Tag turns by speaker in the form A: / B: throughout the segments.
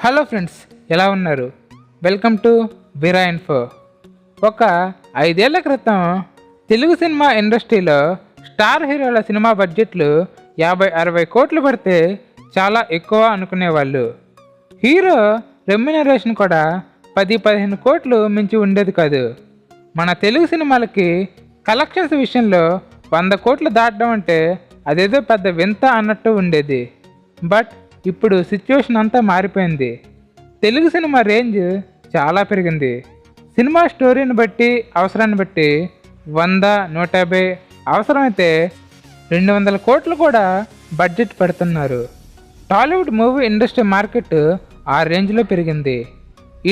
A: Hello friends, ఎలా ఉన్నారు? Welcome to Veera info. ఒక 5 ఏళ్ల క్రితం తెలుగు సినిమా ఇండస్ట్రీలో స్టార్ హీరోల సినిమా బడ్జెట్లు 50-60 కోట్లు పడితే చాలా ఎక్కువ అనుకునేవాళ్ళు. హీరో రెమ్యునరేషన్ కూడా 10-15 కోట్లు మించి ఉండేది కాదు. మన తెలుగు సినిమాలకి కలెక్షన్స్ విషయంలో 100 కోట్లు దాటడం అంటే అదేదో పెద్ద వింత అన్నట్టు ఉండేది. బట్ ఇప్పుడు సిచ్యువేషన్ అంతా మారిపోయింది. తెలుగు సినిమా రేంజ్ చాలా పెరిగింది. సినిమా స్టోరీని బట్టి, అవసరాన్ని బట్టి 100-150, అవసరమైతే 200 కోట్లు కూడా బడ్జెట్ పెడుతున్నారు. టాలీవుడ్ మూవీ ఇండస్ట్రీ మార్కెట్ ఆ రేంజ్లో పెరిగింది.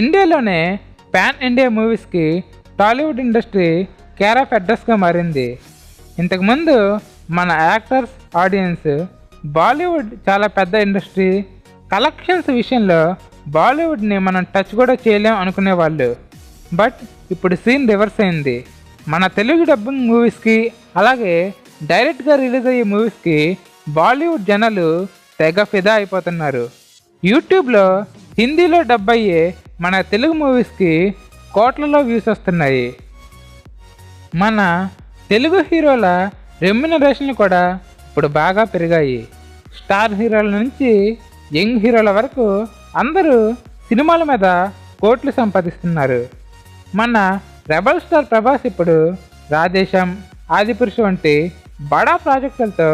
A: ఇండియాలోనే పాన్ ఇండియా మూవీస్కి టాలీవుడ్ ఇండస్ట్రీ కేర్ ఆఫ్ అడ్రస్గా మారింది. ఇంతకుముందు మన యాక్టర్స్, ఆడియన్స్ బాలీవుడ్ చాలా పెద్ద ఇండస్ట్రీ, కలెక్షన్స్ విషయంలో బాలీవుడ్ని మనం టచ్ కూడా చేయలేం అనుకునేవాళ్ళు. బట్ ఇప్పుడు సీన్ రివర్స్ అయింది. మన తెలుగు డబ్బింగ్ మూవీస్కి, అలాగే డైరెక్ట్గా రిలీజ్ అయ్యే మూవీస్కి బాలీవుడ్ జనాలు తెగ ఫిదా అయిపోతున్నారు. యూట్యూబ్లో హిందీలో డబ్ అయ్యే మన తెలుగు మూవీస్కి కోట్లలో వ్యూస్ వస్తున్నాయి. మన తెలుగు హీరోల రెమ్యునరేషన్లు కూడా ఇప్పుడు బాగా పెరిగాయి. స్టార్ హీరోల నుంచి యంగ్ హీరోల వరకు అందరూ సినిమాల మీద కోట్లు సంపాదిస్తున్నారు. మన రెబల్ స్టార్ ప్రభాస్ ఇప్పుడు రాధేశం, ఆదిపురుషు వంటి బడా ప్రాజెక్టులతో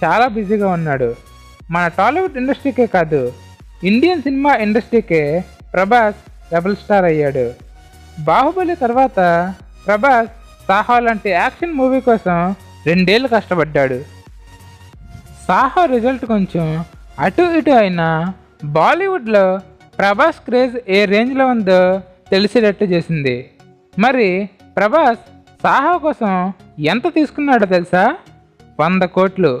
A: చాలా బిజీగా ఉన్నాడు. మన టాలీవుడ్ ఇండస్ట్రీకే కాదు, ఇండియన్ సినిమా ఇండస్ట్రీకే ప్రభాస్ రెబల్ స్టార్ అయ్యాడు. బాహుబలి తర్వాత ప్రభాస్ సాహో లాంటి యాక్షన్ మూవీ కోసం 2 ఏళ్ళు కష్టపడ్డాడు. సాహో రిజల్ట్ కొంచెం అటు ఇటు అయినా బాలీవుడ్లో ప్రభాస్ క్రేజ్ ఏ రేంజ్లో ఉందో తెలిసేటట్టు చేసింది. మరి ప్రభాస్ సాహో కోసం ఎంత తీసుకున్నాడో తెలుసా? 100 కోట్లు,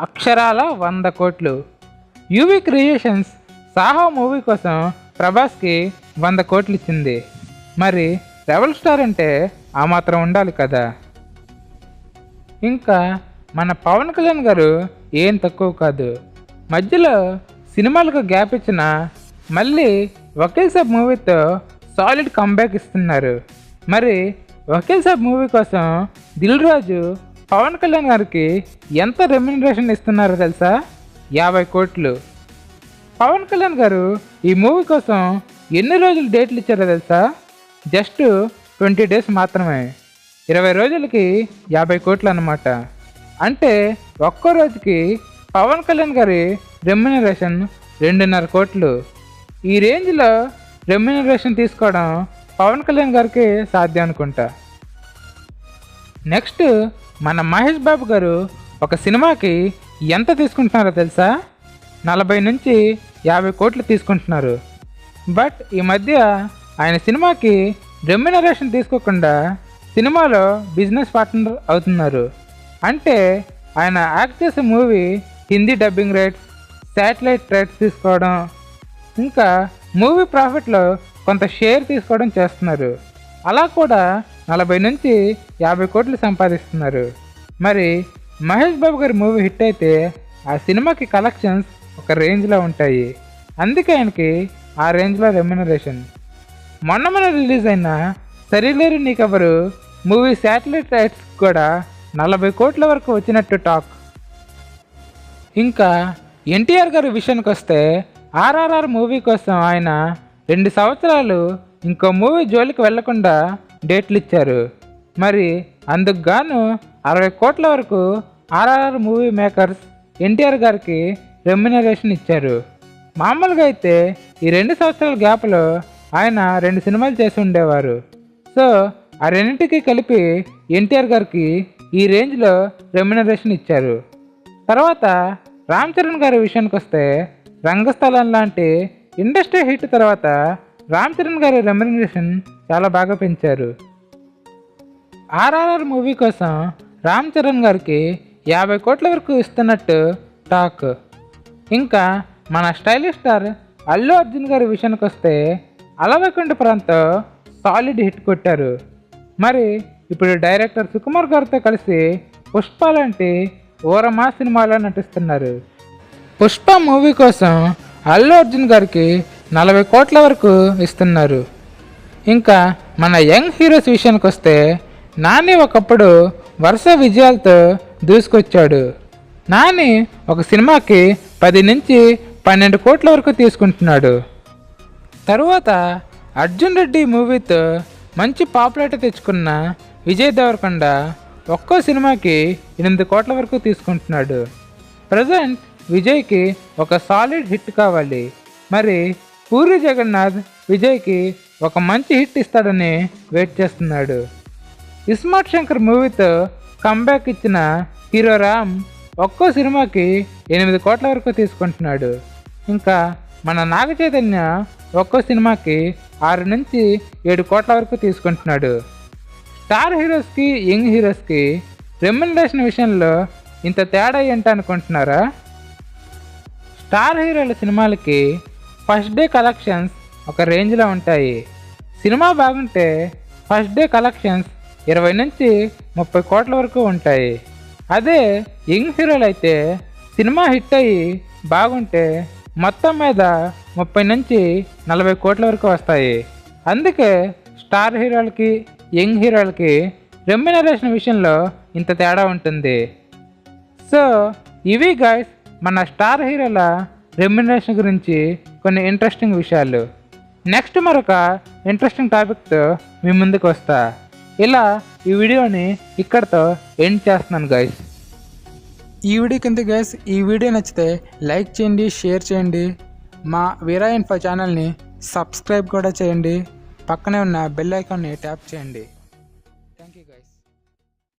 A: అక్షరాల 100 కోట్లు. యూవీ క్రియేషన్స్ సాహో మూవీ కోసం ప్రభాస్కి 100 కోట్లు ఇచ్చింది. మరి రెబల్ స్టార్ అంటే ఆ మాత్రం ఉండాలి కదా. ఇంకా మన పవన్ కళ్యాణ్ గారు ఏం తక్కువ కాదు. మధ్యలో సినిమాలకు గ్యాప్ ఇచ్చిన మళ్ళీ వకీల్ సాబ్ మూవీతో సాలిడ్ కంబ్యాక్ ఇస్తున్నారు. మరి వకీల్ సాబ్ మూవీ కోసం దిల్ రాజు పవన్ కళ్యాణ్ గారికి ఎంత రెమ్యునరేషన్ ఇస్తున్నారో తెలుసా? 50 కోట్లు. పవన్ కళ్యాణ్ గారు ఈ మూవీ కోసం ఎన్ని రోజులు డేట్లు ఇచ్చారో తెలుసా? జస్ట్ 20 డేస్ మాత్రమే. 20 రోజులకి 50 కోట్లు అన్నమాట. అంటే ఒక్కో రోజుకి పవన్ కళ్యాణ్ గారి రెమ్యునరేషన్ 2.5 కోట్లు. ఈ రేంజ్లో రెమ్యునరేషన్ తీసుకోవడం పవన్ కళ్యాణ్ గారికి సాధ్యం అనుకుంటా. నెక్స్ట్ మన మహేష్ బాబు గారు ఒక సినిమాకి ఎంత తీసుకుంటున్నారో తెలుసా? 40-50 కోట్లు తీసుకుంటున్నారు. బట్ ఈ మధ్య ఆయన సినిమాకి రెమ్యునరేషన్ తీసుకోకుండా సినిమాలో బిజినెస్ పార్ట్నర్ అవుతున్నారు. అంటే ఆయన యాక్ట్ చేసే movie Hindi dubbing rights, satellite rights తీసుకోవడం, ఇంకా మూవీ ప్రాఫిట్లో కొంత షేర్ తీసుకోవడం చేస్తున్నారు. అలా కూడా 40-50 కోట్లు సంపాదిస్తున్నారు. మరి మహేష్ బాబు గారి మూవీ హిట్ అయితే ఆ సినిమాకి కలెక్షన్స్ ఒక రేంజ్లో ఉంటాయి. అందుకే ఆయనకి ఆ రేంజ్లో రెమ్యునరేషన్. మొన్న రిలీజ్ అయిన సరిలేరు నీకెవరు మూవీ శాటిలైట్ రైట్స్ కూడా 40 కోట్ల వరకు వచ్చినట్టు టాక్. ఇంకా ఎన్టీఆర్ గారి విషయానికి వస్తే ఆర్ఆర్ఆర్ మూవీ కోసం ఆయన 2 సంవత్సరాలు ఇంకో మూవీ జోలికి వెళ్లకుండా డేట్లు ఇచ్చారు. మరి అందుకు గాను 60 కోట్ల వరకు ఆర్ఆర్ఆర్ మూవీ మేకర్స్ ఎన్టీఆర్ గారికి రెమ్యునరేషన్ ఇచ్చారు. మామూలుగా అయితే ఈ 2 సంవత్సరాల గ్యాప్లో ఆయన 2 సినిమాలు చేసి ఉండేవారు. సో ఆ రెండింటికి కలిపి ఎన్టీఆర్ గారికి ఈ రేంజ్లో రెమ్యునరేషన్ ఇచ్చారు. తర్వాత రామ్ చరణ్ గారి విషయానికి వస్తే రంగస్థలం లాంటి ఇండస్ట్రీ హిట్ తర్వాత రామ్ చరణ్ గారి రెమ్యునరేషన్ చాలా బాగా పెంచారు. ఆర్ఆర్ఆర్ మూవీ కోసం రామ్ చరణ్ గారికి 50 కోట్ల వరకు ఇస్తున్నట్టు టాక్. ఇంకా మన స్టైలిష్ స్టార్ అల్లు అర్జున్ గారి విషయానికి వస్తే అలవైకుంఠ ప్రాంతం సాలిడ్ హిట్ కొట్టారు. మరి ఇప్పుడు డైరెక్టర్ సుకుమార్ గారితో కలిసి పుష్ప లాంటి ఓరమా సినిమాలో నటిస్తున్నారు. పుష్ప మూవీ కోసం అల్లు అర్జున్ గారికి 40 కోట్ల వరకు ఇస్తున్నారు. ఇంకా మన యంగ్ హీరోస్ విషయానికి వస్తే నాని ఒకప్పుడు వరుస విజయాలతో దూసుకొచ్చాడు. నాని ఒక సినిమాకి 10 నుంచి 12 కోట్ల వరకు తీసుకుంటున్నాడు. తరువాత అర్జున్ రెడ్డి మూవీతో మంచి పాపులారిటీ తెచ్చుకున్న విజయ్ దేవరకొండ ఒక్కో సినిమాకి 8 కోట్ల వరకు తీసుకుంటున్నాడు. ప్రజెంట్ విజయ్కి ఒక సాలిడ్ హిట్ కావాలి. మరి పూరి జగన్నాథ్ విజయ్కి ఒక మంచి హిట్ ఇస్తాడని వెయిట్ చేస్తున్నాడు. ఇస్మార్ట్ శంకర్ మూవీతో కంబ్యాక్ ఇచ్చిన హీరో రామ్ ఒక్కో సినిమాకి 8 కోట్ల వరకు తీసుకుంటున్నాడు. ఇంకా మన నాగ చైతన్య ఒక్కో సినిమాకి 6 నుంచి 7 కోట్ల వరకు తీసుకుంటున్నాడు. స్టార్ హీరోస్కి యంగ్ హీరోస్కి రెమ్యునరేషన్ విషయంలో ఇంత తేడా ఏంటి అనుకుంటున్నారా? స్టార్ హీరోల సినిమాలకి ఫస్ట్ డే కలెక్షన్స్ ఒక రేంజ్లో ఉంటాయి. సినిమా బాగుంటే ఫస్ట్ డే కలెక్షన్స్ 20 నుంచి 30 కోట్ల వరకు ఉంటాయి. అదే యంగ్ హీరోలు అయితే సినిమా హిట్ అయ్యి బాగుంటే మొత్తం మీద 30 నుంచి 40 కోట్ల వరకు వస్తాయి. అందుకే స్టార్ హీరోలకి యంగ్ హీరోలకి రెమ్యునరేషన్ విషయంలో ఇంత తేడా ఉంటుంది. సో ఇవి గైస్ మన స్టార్ హీరోల రెమ్యునరేషన్ గురించి కొన్ని ఇంట్రెస్టింగ్ విషయాలు. నెక్స్ట్ మరొక ఇంట్రెస్టింగ్ టాపిక్తో మీ ముందుకు వస్తా. ఇలా ఈ వీడియోని ఇక్కడితో ఎండ్ చేస్తున్నాను గైస్.
B: ఈ వీడియో కింద గైస్ ఈ వీడియో నచ్చితే లైక్ చేయండి, షేర్ చేయండి. మా వీరా ఇన్ఫో ఛానల్ని సబ్స్క్రైబ్ కూడా చేయండి. పక్కనే ఉన్న బెల్ ఐకాన్ని ట్యాప్ చేయండి. Thank you guys.